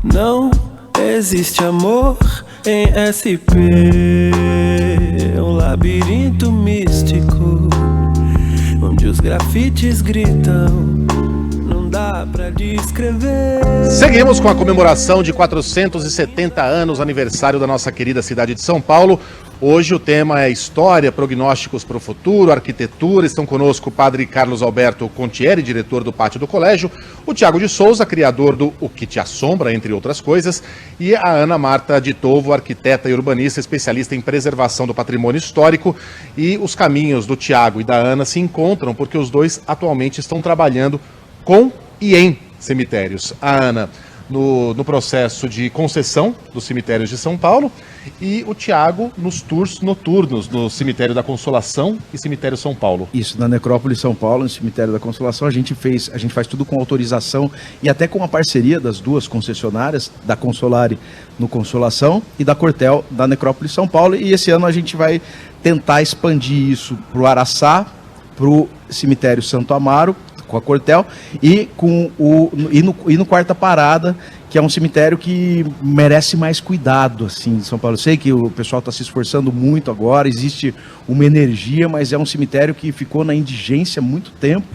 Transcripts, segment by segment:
Não existe amor em SP, um labirinto místico, onde os grafites gritam, não dá pra descrever. Seguimos com a comemoração de 470 anos, aniversário da nossa querida cidade de São Paulo. Hoje o tema é história, prognósticos para o futuro, arquitetura. Estão conosco o padre Carlos Alberto Contieri, diretor do Pátio do Colégio, o Tiago de Souza, criador do O Que Te Assombra, entre outras coisas, e a Ana Marta de Tovo, arquiteta e urbanista, especialista em preservação do patrimônio histórico. E os caminhos do Tiago e da Ana se encontram porque os dois atualmente estão trabalhando com e em cemitérios. A Ana no processo de concessão dos cemitérios de São Paulo e o Tiago nos tours noturnos no Cemitério da Consolação e Cemitério São Paulo. Isso, na Necrópole São Paulo, no Cemitério da Consolação, a gente faz tudo com autorização e até com a parceria das duas concessionárias, da Consolare no Consolação e da Cortel da Necrópole São Paulo, e esse ano a gente vai tentar expandir isso para o Araçá, para o Cemitério Santo Amaro, com a Cortel, e no Quarta Parada, que é um cemitério que merece mais cuidado, assim, em São Paulo. Eu sei que o pessoal está se esforçando muito agora, existe uma energia, mas é um cemitério que ficou na indigência há muito tempo,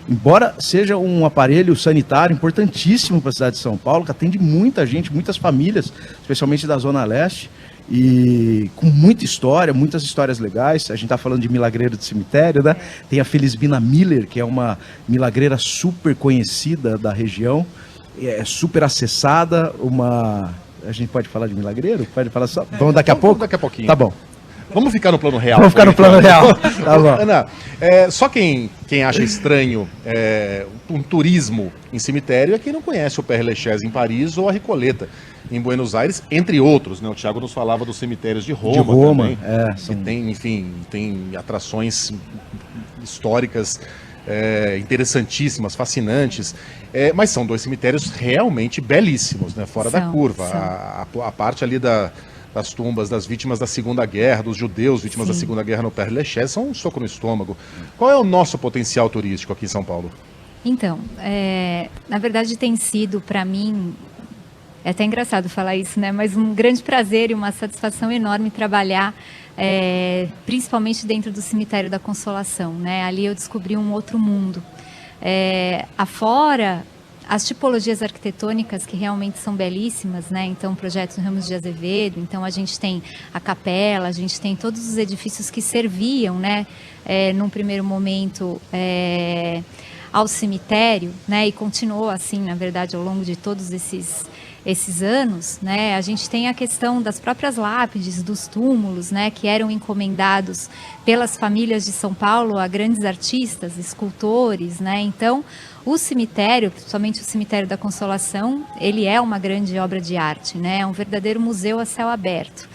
embora seja um aparelho sanitário importantíssimo para a cidade de São Paulo, que atende muita gente, muitas famílias, especialmente da Zona Leste, e com muita história, muitas histórias legais. A gente está falando de milagreiro de cemitério, né? Tem a Felisbina Miller, que é uma milagreira super conhecida da região, é super acessada, A gente pode falar de milagreiro? Pode falar só? Vamos daqui a pouco? Daqui a pouquinho. Tá bom. Vamos ficar no plano real. Vamos ficar no plano real. Tá bom. Ana, só quem acha estranho um turismo em cemitério é quem não conhece o Père Lachaise em Paris ou a Recoleta em Buenos Aires, entre outros, né? O Thiago nos falava dos cemitérios de Roma também, que tem atrações históricas interessantíssimas, fascinantes, mas são dois cemitérios realmente belíssimos, né? Fora da curva. A parte ali das tumbas das vítimas da Segunda Guerra, dos judeus vítimas da Segunda Guerra no Père Lachaise, são um soco no estômago. Qual é o nosso potencial turístico aqui em São Paulo? Então, na verdade tem sido, para mim, é até engraçado falar isso, né? Mas um grande prazer e uma satisfação enorme trabalhar, principalmente dentro do Cemitério da Consolação, né? Ali eu descobri um outro mundo. Afora, as tipologias arquitetônicas que realmente são belíssimas, né? Então, projetos Ramos de Azevedo, então a gente tem a capela, a gente tem todos os edifícios que serviam, né? Num primeiro momento, ao cemitério, né? E continuou assim, na verdade, ao longo de todos esses anos, né? A gente tem a questão das próprias lápides, dos túmulos, né? Que eram encomendados pelas famílias de São Paulo a grandes artistas, escultores, né? Então, o cemitério, principalmente o Cemitério da Consolação, ele é uma grande obra de arte, né? É um verdadeiro museu a céu aberto.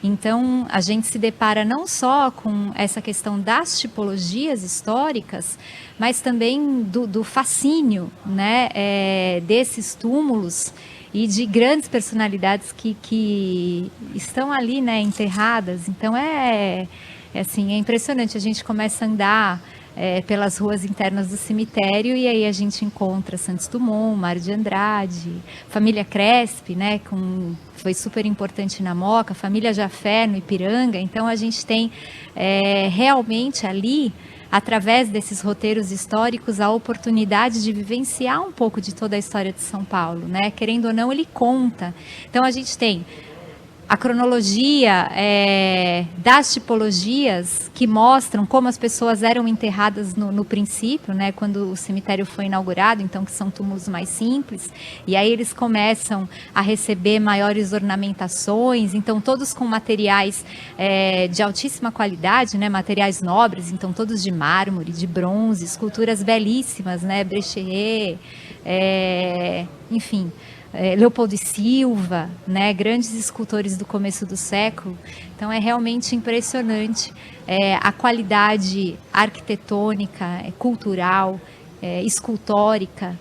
Então, a gente se depara não só com essa questão das tipologias históricas, mas também do fascínio, né? Desses túmulos e de grandes personalidades que estão ali, né, enterradas. Então é impressionante. A gente começa a andar pelas ruas internas do cemitério e aí a gente encontra Santos Dumont, Mário de Andrade, família Crespi, né, foi super importante na Moca, família Jafé no Ipiranga. Então a gente tem realmente ali, através desses roteiros históricos, a oportunidade de vivenciar um pouco de toda a história de São Paulo, né? Querendo ou não, ele conta. Então, a gente tem a cronologia das tipologias que mostram como as pessoas eram enterradas no princípio, né, quando o cemitério foi inaugurado, então que são túmulos mais simples, e aí eles começam a receber maiores ornamentações, então todos com materiais de altíssima qualidade, né, materiais nobres, então todos de mármore, de bronze, esculturas belíssimas, né, Brechelet, enfim... Leopoldo e Silva, né, grandes escultores do começo do século. Então é realmente impressionante a qualidade arquitetônica, cultural, escultórica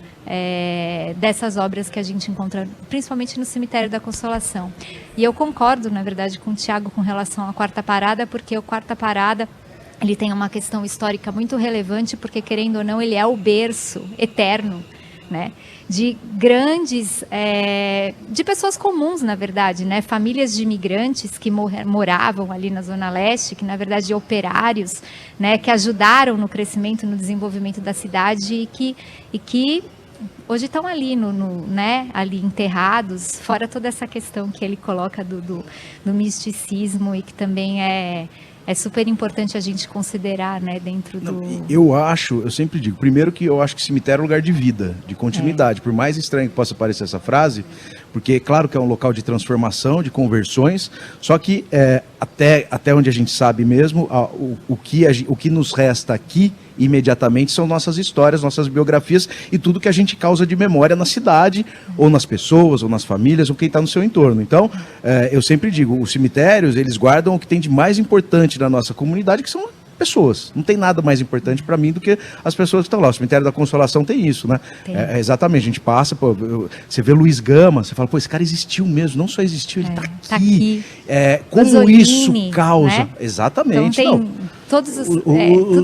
dessas obras que a gente encontra, principalmente no Cemitério da Consolação. E eu concordo, na verdade, com o Tiago com relação à Quarta Parada, porque o Quarta Parada ele tem uma questão histórica muito relevante, porque, querendo ou não, ele é o berço eterno, né? De grandes, de pessoas comuns, na verdade, né? Famílias de imigrantes que moravam ali na Zona Leste, que na verdade operários, né? Que ajudaram no crescimento, no desenvolvimento da cidade e que hoje estão ali, né, ali enterrados, fora toda essa questão que ele coloca do misticismo e que também é super importante a gente considerar, né, dentro do... Eu sempre digo, primeiro que eu acho que cemitério é um lugar de vida, de continuidade, por mais estranho que possa parecer essa frase, porque claro que é um local de transformação, de conversões, só que até onde a gente sabe mesmo, o que nos resta aqui imediatamente são nossas histórias, nossas biografias e tudo que a gente causa de memória na cidade, ou nas pessoas, ou nas famílias, ou quem está no seu entorno. Então, eu sempre digo, os cemitérios, eles guardam o que tem de mais importante na nossa comunidade, que são pessoas. Não tem nada mais importante para mim do que as pessoas que estão lá. O Cemitério da Consolação tem isso, né? Exatamente, a gente passa, você vê Luiz Gama, você fala, esse cara existiu mesmo, não só existiu, ele está aqui. Tá aqui. Como Mussolini, isso causa... né? Exatamente. Então tem todos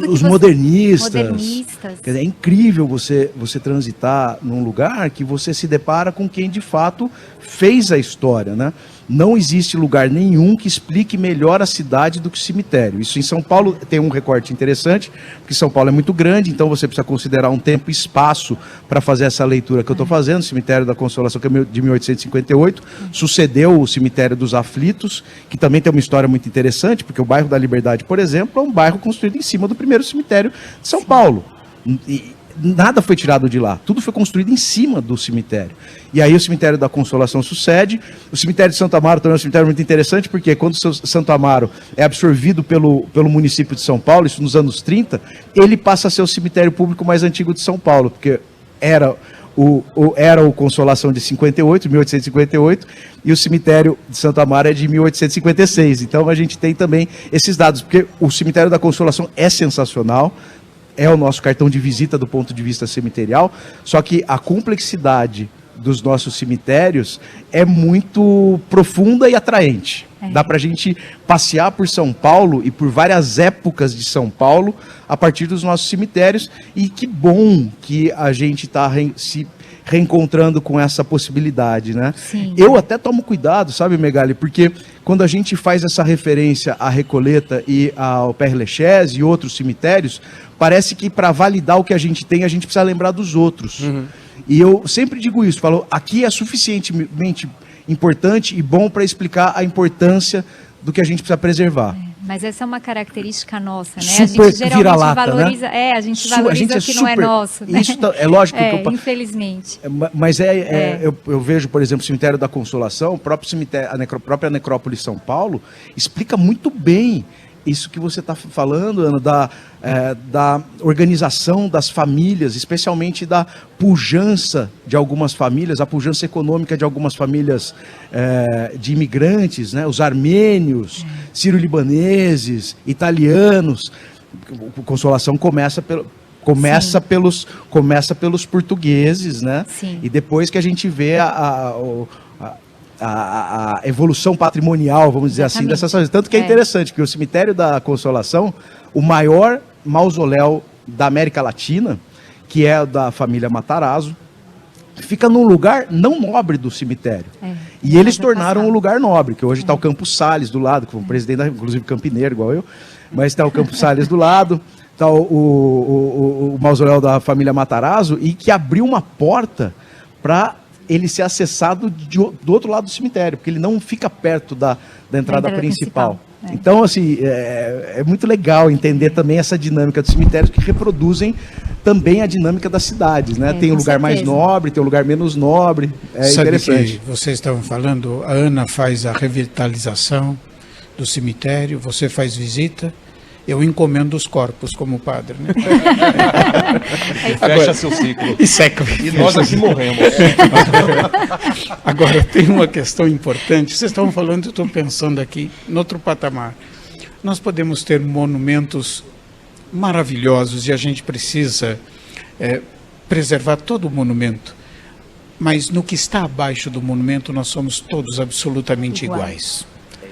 os modernistas. Quer dizer, é incrível você transitar num lugar que você se depara com quem de fato fez a história, né? Não existe lugar nenhum que explique melhor a cidade do que o cemitério. Isso em São Paulo tem um recorte interessante, porque São Paulo é muito grande, então você precisa considerar um tempo e espaço para fazer essa leitura que eu estou fazendo. O Cemitério da Consolação, que é de 1858, sucedeu o Cemitério dos Aflitos, que também tem uma história muito interessante, porque o bairro da Liberdade, por exemplo, é um bairro construído em cima do primeiro cemitério de São Paulo. E nada foi tirado de lá, tudo foi construído em cima do cemitério. E aí o Cemitério da Consolação sucede. O Cemitério de Santo Amaro também é um cemitério muito interessante, porque quando Santo Amaro é absorvido pelo município de São Paulo, isso nos anos 30, ele passa a ser o cemitério público mais antigo de São Paulo, porque era o Consolação de 1858, e o cemitério de Santo Amaro é de 1856. Então a gente tem também esses dados, porque o Cemitério da Consolação é sensacional, é o nosso cartão de visita do ponto de vista cemiterial, só que a complexidade dos nossos cemitérios é muito profunda e atraente. Dá para a gente passear por São Paulo e por várias épocas de São Paulo a partir dos nossos cemitérios, e que bom que a gente está se reencontrando com essa possibilidade, né? Sim. Eu até tomo cuidado, sabe, Megali, porque quando a gente faz essa referência à Recoleta e ao Père Lachaise e outros cemitérios, parece que para validar o que a gente tem, a gente precisa lembrar dos outros. E eu sempre digo isso, falo, aqui é suficientemente importante e bom para explicar a importância do que a gente precisa preservar. Mas essa é uma característica nossa, né? Super a gente geralmente vira-lata, valoriza, né? a gente valoriza o que não é nosso, né? Isso é lógico que infelizmente. Mas eu vejo, por exemplo, o Cemitério da Consolação, o próprio cemitério, a própria Necrópole São Paulo, explica muito bem isso que você está falando, Ana, da organização das famílias, especialmente da pujança de algumas famílias, a pujança econômica de algumas famílias de imigrantes, né? Os armênios, sírio-libaneses, italianos. A Consolação começa pelos portugueses, né? Sim. E depois que a gente vê a evolução patrimonial, vamos dizer assim, dessas coisas. Tanto que é interessante que o Cemitério da Consolação, o maior mausoléu da América Latina, que é da família Matarazzo, fica num lugar não nobre do cemitério. E eles tornaram um lugar nobre, que hoje está o Campos Sales do lado, que foi um presidente, inclusive campineiro, igual eu, mas está o Campos Sales do lado, está o mausoléu da família Matarazzo, e que abriu uma porta para ele ser acessado do outro lado do cemitério, porque ele não fica perto da entrada principal. Então, assim, é muito legal entender também essa dinâmica dos cemitérios, que reproduzem também a dinâmica das cidades, né? Tem um lugar mais nobre, tem um lugar menos nobre, Sabe interessante. Que vocês estavam falando, a Ana faz a revitalização do cemitério, você faz visita, eu encomendo os corpos como padre, né? Fecha seu ciclo. E seca. E nós aqui morremos. Agora, tem uma questão importante. Vocês estavam falando, eu estou pensando aqui, em outro patamar. Nós podemos ter monumentos maravilhosos e a gente precisa preservar todo o monumento. Mas no que está abaixo do monumento, nós somos todos absolutamente iguais.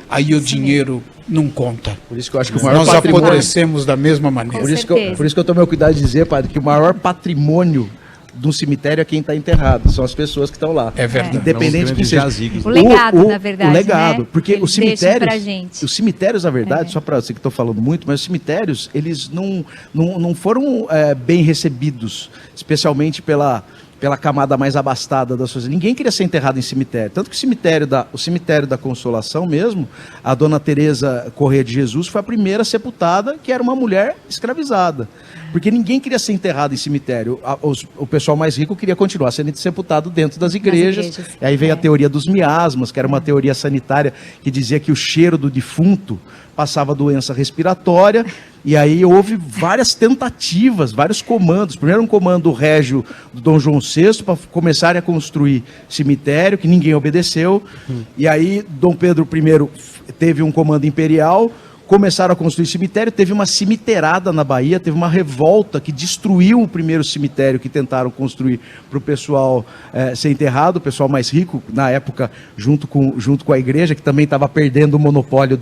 Aí o dinheiro não conta. Por isso que eu acho que o maior nós patrimônio... apodrecemos da mesma maneira. Por isso que eu tomo o cuidado de dizer, padre, que o maior patrimônio do cemitério é quem está enterrado, são as pessoas que estão lá. É verdade. Independente de quem seja. O legado, na verdade, o legado, né? porque Eles os cemitérios, pra gente. os cemitérios, na verdade, só para você que estou falando muito, mas os cemitérios, eles não foram bem recebidos, especialmente pela camada mais abastada da sociedade. Ninguém queria ser enterrado em cemitério. Tanto que o cemitério da Consolação mesmo, a dona Teresa Corrêa de Jesus foi a primeira sepultada, que era uma mulher escravizada. Porque ninguém queria ser enterrado em cemitério. O pessoal mais rico queria continuar sendo sepultado dentro das igrejas. E aí veio a teoria dos miasmas, que era uma teoria sanitária que dizia que o cheiro do defunto passava doença respiratória. E aí houve várias tentativas, vários comandos. Primeiro um comando régio do Dom João VI para começarem a construir cemitério, que ninguém obedeceu. E aí Dom Pedro I teve um comando imperial, começaram a construir cemitério, teve uma cemiteirada na Bahia, teve uma revolta que destruiu o primeiro cemitério que tentaram construir para o pessoal ser enterrado, o pessoal mais rico, na época, junto com a igreja, que também estava perdendo o monopólio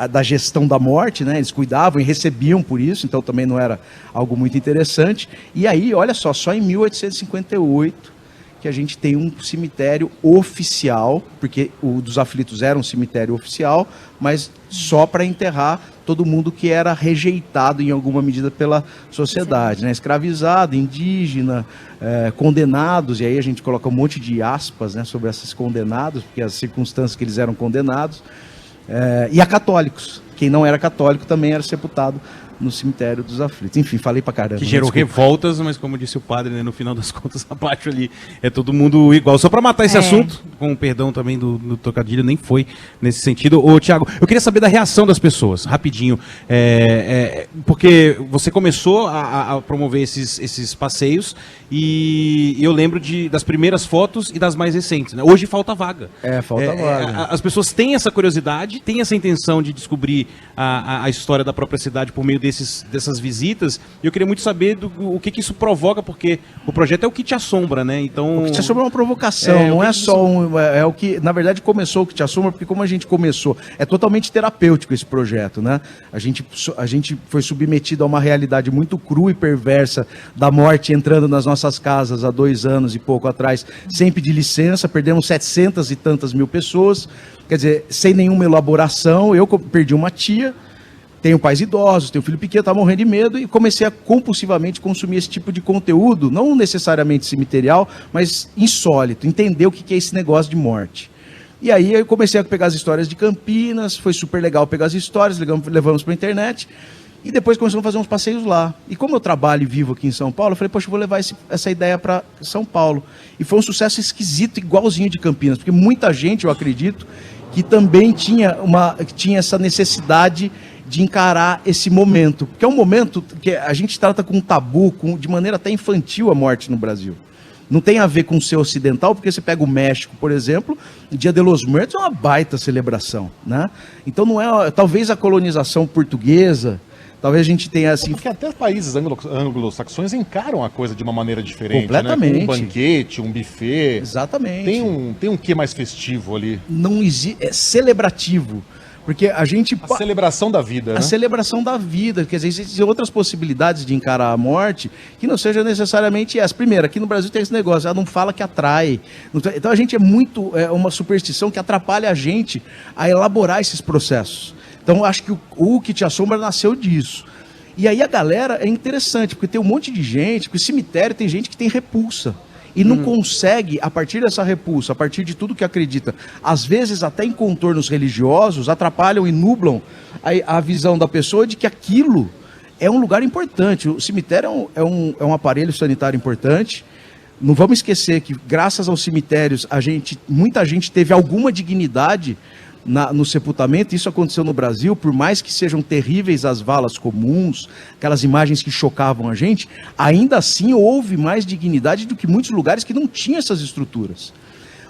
da gestão da morte, né? Eles cuidavam e recebiam por isso, então também não era algo muito interessante. E aí, olha só em 1858, que a gente tem um cemitério oficial, porque o dos Aflitos era um cemitério oficial, mas só para enterrar todo mundo que era rejeitado em alguma medida pela sociedade, né? Escravizado, indígena, condenados, e aí a gente coloca um monte de aspas, né, sobre esses condenados, porque as circunstâncias que eles eram condenados, e a católicos. Quem não era católico também era sepultado no cemitério dos Aflitos. Enfim, falei pra caramba. Que gerou revoltas, mas como disse o padre, né, no final das contas, abaixo ali é todo mundo igual. Só pra matar esse assunto, com o perdão também do trocadilho, nem foi nesse sentido. Ô, Tiago, eu queria saber da reação das pessoas, rapidinho. Porque você começou a promover esses passeios e eu lembro das primeiras fotos e das mais recentes, né? Hoje falta vaga. Falta vaga. As pessoas têm essa curiosidade, têm essa intenção de descobrir a história da própria cidade por meio dessas visitas, e eu queria muito saber o que isso provoca, porque o projeto é o que te assombra, né? Então, o que te assombra é uma provocação, não é só o que, na verdade, começou o que te assombra, porque como a gente começou, é totalmente terapêutico esse projeto, né? A gente foi submetido a uma realidade muito crua e perversa da morte entrando nas nossas casas há 2 anos e pouco atrás, sem pedir licença, perdemos 700 e tantas mil pessoas, quer dizer, sem nenhuma elaboração. Eu perdi uma tia, tenho pais idosos, tenho filho pequeno, estava morrendo de medo e comecei a compulsivamente consumir esse tipo de conteúdo, não necessariamente cemiterial, mas insólito, entender o que é esse negócio de morte. E aí eu comecei a pegar as histórias de Campinas, foi super legal pegar as histórias, levamos para a internet e depois começamos a fazer uns passeios lá. E como eu trabalho e vivo aqui em São Paulo, eu falei, poxa, eu vou levar essa ideia para São Paulo. E foi um sucesso esquisito, igualzinho de Campinas, porque muita gente, eu acredito, que também tinha essa necessidade de encarar esse momento, porque é um momento que a gente trata com um tabu, de maneira até infantil, a morte no Brasil. Não tem a ver com o ser ocidental, porque você pega o México, por exemplo, o Dia de los Muertos é uma baita celebração, né? Então não é, talvez a colonização portuguesa, talvez a gente tenha assim... Porque até países anglo-saxões encaram a coisa de uma maneira diferente, completamente, né? Com um banquete, um buffet. Exatamente. Tem um quê mais festivo ali? Não existe, é celebrativo. Porque a gente... A celebração da vida, né? A celebração da vida. Quer dizer, existem outras possibilidades de encarar a morte que não seja necessariamente essa. Primeiro, aqui no Brasil tem esse negócio, ela não fala que atrai. Então a gente é uma superstição que atrapalha a gente a elaborar esses processos. Então acho que o que te assombra nasceu disso. E aí a galera é interessante, porque tem um monte de gente, porque cemitério tem gente que tem repulsa. E não consegue, a partir dessa repulsa, a partir de tudo que acredita, às vezes até em contornos religiosos, atrapalham e nublam a visão da pessoa de que aquilo é um lugar importante. O cemitério é um aparelho sanitário importante. Não vamos esquecer que, graças aos cemitérios, muita gente teve alguma dignidade no sepultamento. Isso aconteceu no Brasil, por mais que sejam terríveis as valas comuns, aquelas imagens que chocavam a gente, ainda assim houve mais dignidade do que muitos lugares que não tinham essas estruturas.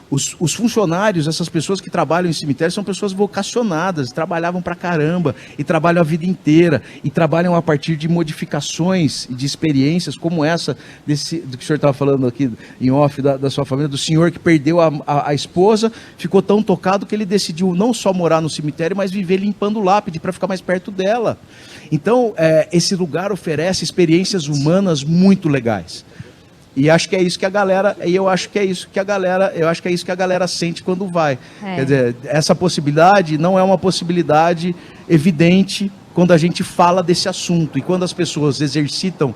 Os funcionários, essas pessoas que trabalham em cemitério, são pessoas vocacionadas, trabalhavam pra caramba, e trabalham a vida inteira, e trabalham a partir de modificações e de experiências como essa, do que o senhor estava falando aqui em off da sua família, do senhor que perdeu a esposa, ficou tão tocado que ele decidiu não só morar no cemitério, mas viver limpando lápide para ficar mais perto dela. Então, esse lugar oferece experiências humanas muito legais. E acho que é isso que a galera, eu acho que é isso que a galera sente quando vai. Quer dizer, essa possibilidade não é uma possibilidade evidente quando a gente fala desse assunto. E quando as pessoas exercitam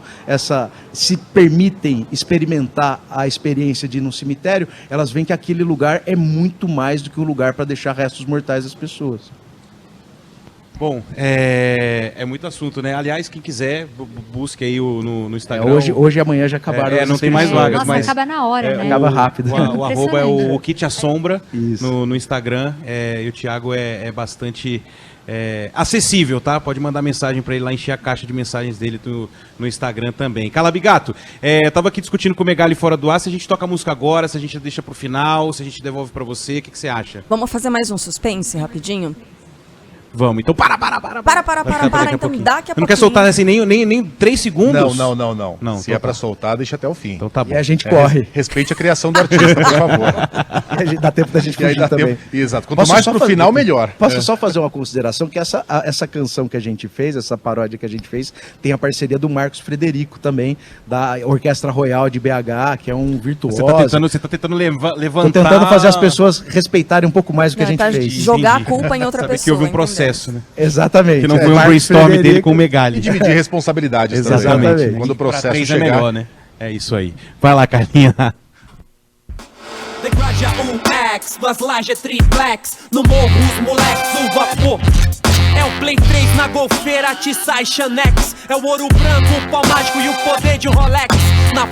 se permitem experimentar a experiência de ir no cemitério, elas veem que aquele lugar é muito mais do que um lugar para deixar restos mortais das pessoas. Bom, é muito assunto, né? Aliás, quem quiser, busque aí no Instagram. Hoje e amanhã já acabaram. Não tem mais vagas, nossa, mas acaba na hora, né? Acaba rápido. O arroba é o Kit Assombra Isso. no Instagram. E o Thiago é bastante acessível, tá? Pode mandar mensagem para ele lá, encher a caixa de mensagens dele no Instagram também. Calabigato, eu tava aqui discutindo com o Megali fora do ar, se a gente toca a música agora, se a gente deixa pro final, se a gente devolve para você, o que você acha? Vamos fazer mais um suspense rapidinho? Vamos, então para, então daqui a pouquinho. Não quer soltar assim nem 3 segundos? Não. Se então é pra soltar, deixa até o fim. Então tá bom. E a gente corre. Respeite a criação do artista, por favor. Dá tempo da gente fugir também. Exato. Quanto mais pro final, melhor. Posso só fazer uma consideração? Que essa canção que a gente fez, essa paródia que a gente fez, tem a parceria do Marcos Frederico também, da Orquestra Royal de BH, que é um virtuoso. Você tá tentando levantar... Tô tentando fazer as pessoas respeitarem um pouco mais o que a gente fez. Jogar a culpa em outra Sabe pessoa. que houve um entendeu? processo, né? Exatamente. Que não foi um brainstorm dele com o Megali. E dividir responsabilidades Exatamente. também. Quando o processo Pra 3 chegar... é melhor, né? É isso aí. Vai lá, Carlinha. Degradia Max, duas lajes triplex. No morro os moleques, o vapor. É o Play 3 na golfeira, Tissai Xanex. É o ouro branco, o pau mágico e o poder de um Rolex. Na